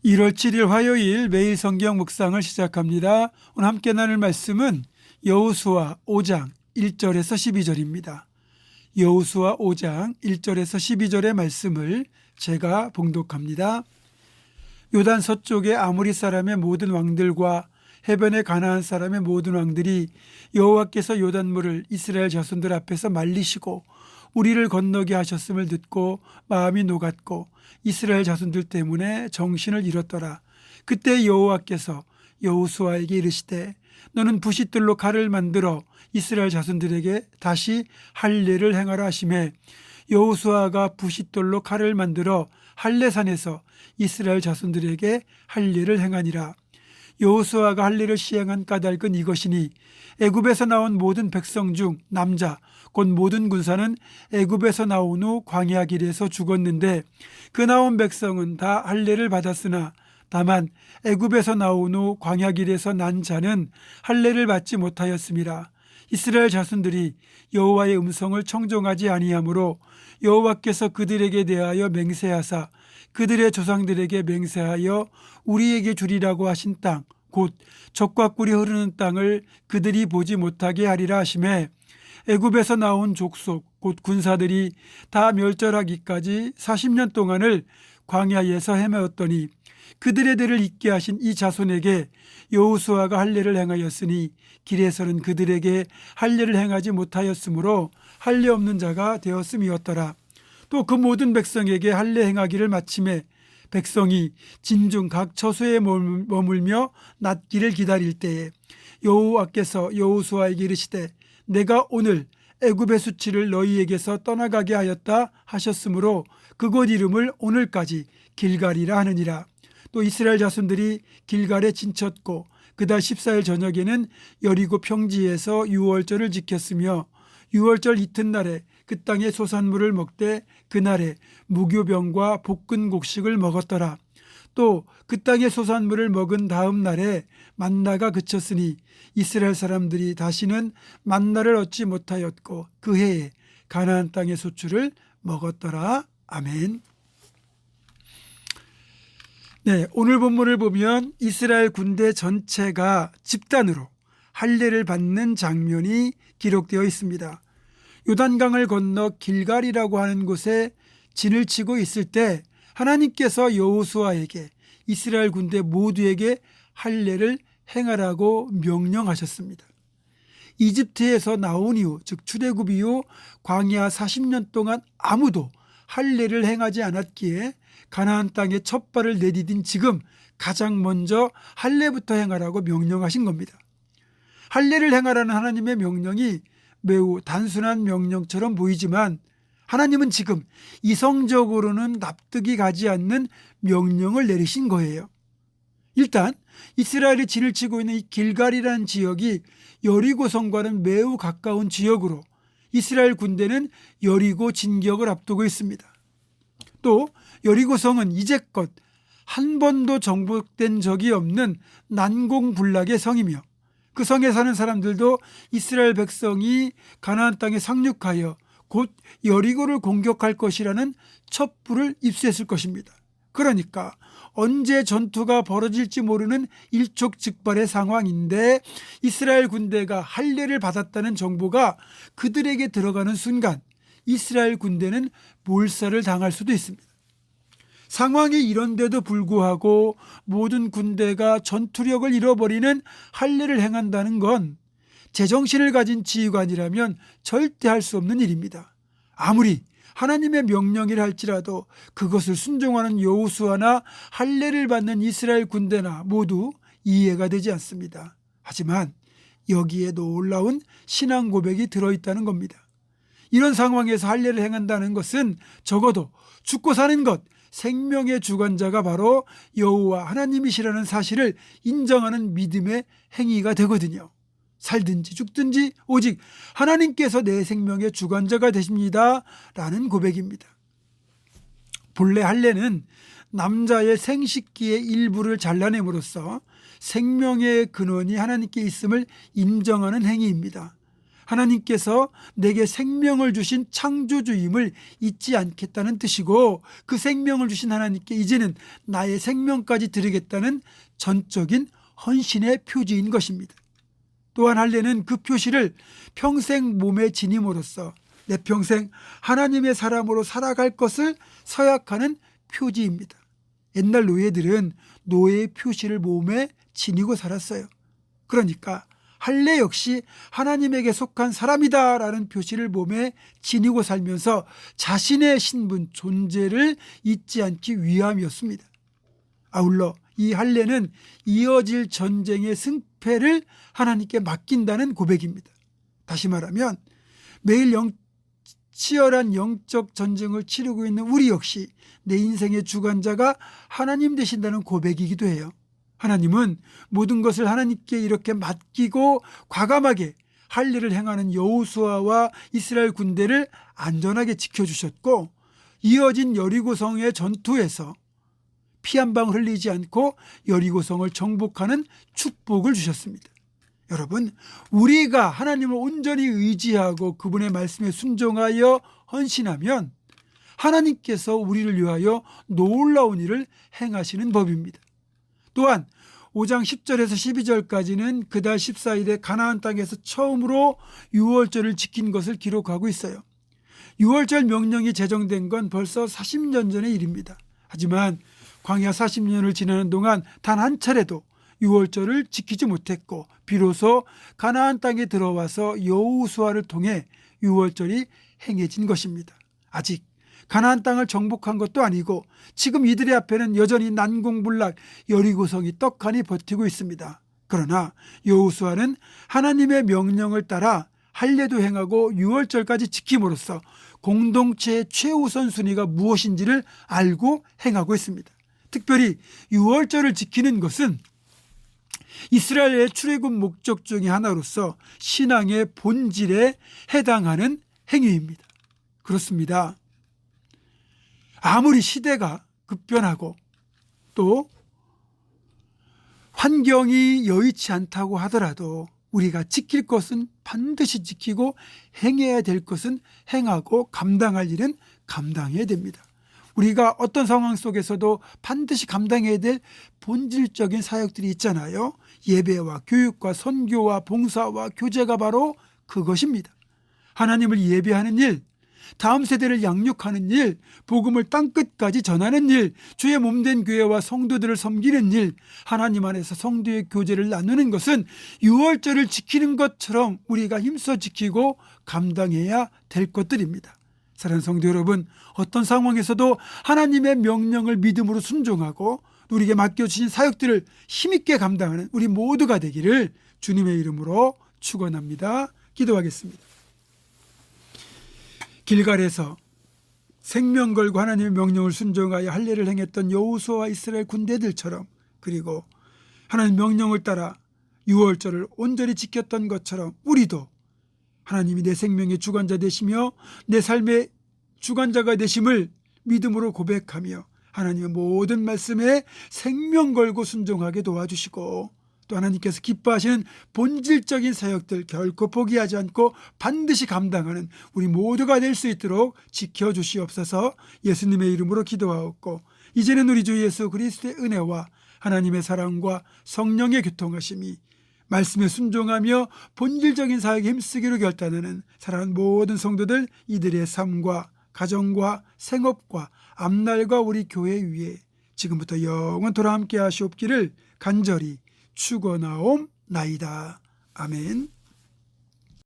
1월 7일 화요일 매일 성경 묵상을 시작합니다. 오늘 함께 나눌 말씀은 여호수아 5장 1절에서 12절입니다. 여호수아 5장 1절에서 12절의 말씀을 제가 봉독합니다. 요단 서쪽의 아모리 사람의 모든 왕들과 해변의 가나안 사람의 모든 왕들이 여호와께서 요단물을 이스라엘 자손들 앞에서 말리시고 우리를 건너게 하셨음을 듣고 마음이 녹았고 이스라엘 자손들 때문에 정신을 잃었더라. 그때 여호와께서 여호수아에게 이르시되 너는 부싯돌로 칼을 만들어 이스라엘 자손들에게 다시 할례를 행하라 하시매 여호수아가 부싯돌로 칼을 만들어 할례산에서 이스라엘 자손들에게 할례를 행하니라. 여호수아가 할례를 시행한 까닭은 이것이니 애굽에서 나온 모든 백성 중 남자 곧 모든 군사는 애굽에서 나온 후 광야 길에서 죽었는데 그 나온 백성은 다 할례를 받았으나 다만 애굽에서 나온 후 광야 길에서 난 자는 할례를 받지 못하였음이라. 이스라엘 자손들이 여호와의 음성을 청종하지 아니하므로 여호와께서 그들에게 대하여 맹세하사 그들의 조상들에게 맹세하여 우리에게 주리라고 하신 땅 곧 젖과 꿀이 흐르는 땅을 그들이 보지 못하게 하리라 하시매 애굽에서 나온 족속 곧 군사들이 다 멸절하기까지 40년 동안을 광야에서 헤매었더니 그들의 대를 잇게 하신 이 자손에게 여호수아가 할례를 행하였으니 길에서는 그들에게 할례를 행하지 못하였으므로 할례 없는 자가 되었음이었더라. 또 그 모든 백성에게 할례 행하기를 마침에 백성이 진중 각 처소에 머물며 낫기를 기다릴 때에 여호와께서 여호수아에게 이르시되 내가 오늘 애굽의 수치를 너희에게서 떠나가게 하였다 하셨으므로 그곳 이름을 오늘까지 길갈이라 하느니라. 또 이스라엘 자손들이 길갈에 진쳤고 그달 14일 저녁에는 여리고 평지에서 유월절을 지켰으며 유월절 이튿날에 그 땅의 소산물을 먹되 그날에 무교병과 볶은 곡식을 먹었더라. 또 그 땅의 소산물을 먹은 다음 날에 만나가 그쳤으니 이스라엘 사람들이 다시는 만나를 얻지 못하였고 그 해에 가나안 땅의 소출을 먹었더라. 아멘. 네, 오늘 본문을 보면 이스라엘 군대 전체가 집단으로 할례를 받는 장면이 기록되어 있습니다. 요단강을 건너 길갈이라고 하는 곳에 진을 치고 있을 때 하나님께서 여호수아에게 이스라엘 군대 모두에게 할례를 행하라고 명령하셨습니다. 이집트에서 나온 이후 즉 출애굽 이후 광야 40년 동안 아무도 할례를 행하지 않았기에 가나안 땅에 첫 발을 내디딘 지금 가장 먼저 할례부터 행하라고 명령하신 겁니다. 할례를 행하라는 하나님의 명령이 매우 단순한 명령처럼 보이지만 하나님은 지금 이성적으로는 납득이 가지 않는 명령을 내리신 거예요. 일단 이스라엘이 진을 치고 있는 이 길갈이라는 지역이 여리고성과는 매우 가까운 지역으로 이스라엘 군대는 여리고 진격을 앞두고 있습니다. 또 여리고성은 이제껏 한 번도 정복된 적이 없는 난공불락의 성이며 그 성에 사는 사람들도 이스라엘 백성이 가나안 땅에 상륙하여 곧 여리고를 공격할 것이라는 첩부를 입수했을 것입니다. 그러니까 언제 전투가 벌어질지 모르는 일촉즉발의 상황인데 이스라엘 군대가 할례를 받았다는 정보가 그들에게 들어가는 순간 이스라엘 군대는 몰살을 당할 수도 있습니다. 상황이 이런데도 불구하고 모든 군대가 전투력을 잃어버리는 할례를 행한다는 건 제정신을 가진 지휘관이라면 절대 할 수 없는 일입니다. 아무리 하나님의 명령이라 할지라도 그것을 순종하는 여호수아나 할례를 받는 이스라엘 군대나 모두 이해가 되지 않습니다. 하지만 여기에 놀라운 신앙 고백이 들어있다는 겁니다. 이런 상황에서 할례를 행한다는 것은 적어도 죽고 사는 것, 생명의 주관자가 바로 여호와 하나님이시라는 사실을 인정하는 믿음의 행위가 되거든요. 살든지 죽든지 오직 하나님께서 내 생명의 주관자가 되십니다 라는 고백입니다. 본래 할례는 남자의 생식기의 일부를 잘라냄으로써 생명의 근원이 하나님께 있음을 인정하는 행위입니다. 하나님께서 내게 생명을 주신 창조주임을 잊지 않겠다는 뜻이고, 그 생명을 주신 하나님께 이제는 나의 생명까지 드리겠다는 전적인 헌신의 표지인 것입니다. 또한 할례는 그 표시를 평생 몸에 지님으로써 내 평생 하나님의 사람으로 살아갈 것을 서약하는 표지입니다. 옛날 노예들은 노예의 표시를 몸에 지니고 살았어요. 그러니까 할례 역시 하나님에게 속한 사람이다라는 표시를 몸에 지니고 살면서 자신의 신분, 존재를 잊지 않기 위함이었습니다. 아울러 이 할례는 이어질 전쟁의 승패를 하나님께 맡긴다는 고백입니다. 다시 말하면 매일 치열한 영적 전쟁을 치르고 있는 우리 역시 내 인생의 주관자가 하나님 되신다는 고백이기도 해요. 하나님은 모든 것을 하나님께 이렇게 맡기고 과감하게 할례를 행하는 여호수아와 이스라엘 군대를 안전하게 지켜주셨고, 이어진 여리고성의 전투에서 피 한 방 흘리지 않고 여리고성을 정복하는 축복을 주셨습니다. 여러분, 우리가 하나님을 온전히 의지하고 그분의 말씀에 순종하여 헌신하면 하나님께서 우리를 위하여 놀라운 일을 행하시는 법입니다. 또한 5장 10절에서 12절까지는 그달 14일에 가나안 땅에서 처음으로 유월절을 지킨 것을 기록하고 있어요. 유월절 명령이 제정된 건 벌써 40년 전의 일입니다. 하지만 광야 40년을 지나는 동안 단 한 차례도 유월절을 지키지 못했고, 비로소 가나안 땅에 들어와서 여호수아를 통해 유월절이 행해진 것입니다. 아직 가나안 땅을 정복한 것도 아니고 지금 이들의 앞에는 여전히 난공불락 여리고성이 떡하니 버티고 있습니다. 그러나 여호수아는 하나님의 명령을 따라 할례도 행하고 유월절까지 지킴으로써 공동체의 최우선 순위가 무엇인지를 알고 행하고 있습니다. 특별히 유월절을 지키는 것은 이스라엘의 출애굽 목적 중의 하나로서 신앙의 본질에 해당하는 행위입니다. 그렇습니다. 아무리 시대가 급변하고 또 환경이 여의치 않다고 하더라도 우리가 지킬 것은 반드시 지키고 행해야 될 것은 행하고 감당할 일은 감당해야 됩니다. 우리가 어떤 상황 속에서도 반드시 감당해야 될 본질적인 사역들이 있잖아요. 예배와 교육과 선교와 봉사와 교제가 바로 그것입니다. 하나님을 예배하는 일, 다음 세대를 양육하는 일, 복음을 땅끝까지 전하는 일, 주의 몸된 교회와 성도들을 섬기는 일, 하나님 안에서 성도의 교제를 나누는 것은 유월절을 지키는 것처럼 우리가 힘써 지키고 감당해야 될 것들입니다. 사랑하는 성도 여러분, 어떤 상황에서도 하나님의 명령을 믿음으로 순종하고 우리에게 맡겨주신 사역들을 힘있게 감당하는 우리 모두가 되기를 주님의 이름으로 축원합니다. 기도하겠습니다. 길갈에서 생명 걸고 하나님의 명령을 순종하여 할례를 행했던 여호수아와 이스라엘 군대들처럼, 그리고 하나님 명령을 따라 유월절을 온전히 지켰던 것처럼 우리도 하나님이 내 생명의 주관자 되시며 내 삶의 주관자가 되심을 믿음으로 고백하며 하나님의 모든 말씀에 생명 걸고 순종하게 도와주시고, 또 하나님께서 기뻐하시는 본질적인 사역들 결코 포기하지 않고 반드시 감당하는 우리 모두가 될 수 있도록 지켜주시옵소서. 예수님의 이름으로 기도하옵고, 이제는 우리 주 예수 그리스도의 은혜와 하나님의 사랑과 성령의 교통하심이 말씀에 순종하며 본질적인 사역에 힘쓰기로 결단하는 사랑하는 모든 성도들, 이들의 삶과 가정과 생업과 앞날과 우리 교회 위에 지금부터 영원토록 함께 하시옵기를 간절히 축원하옵나이다. 아멘.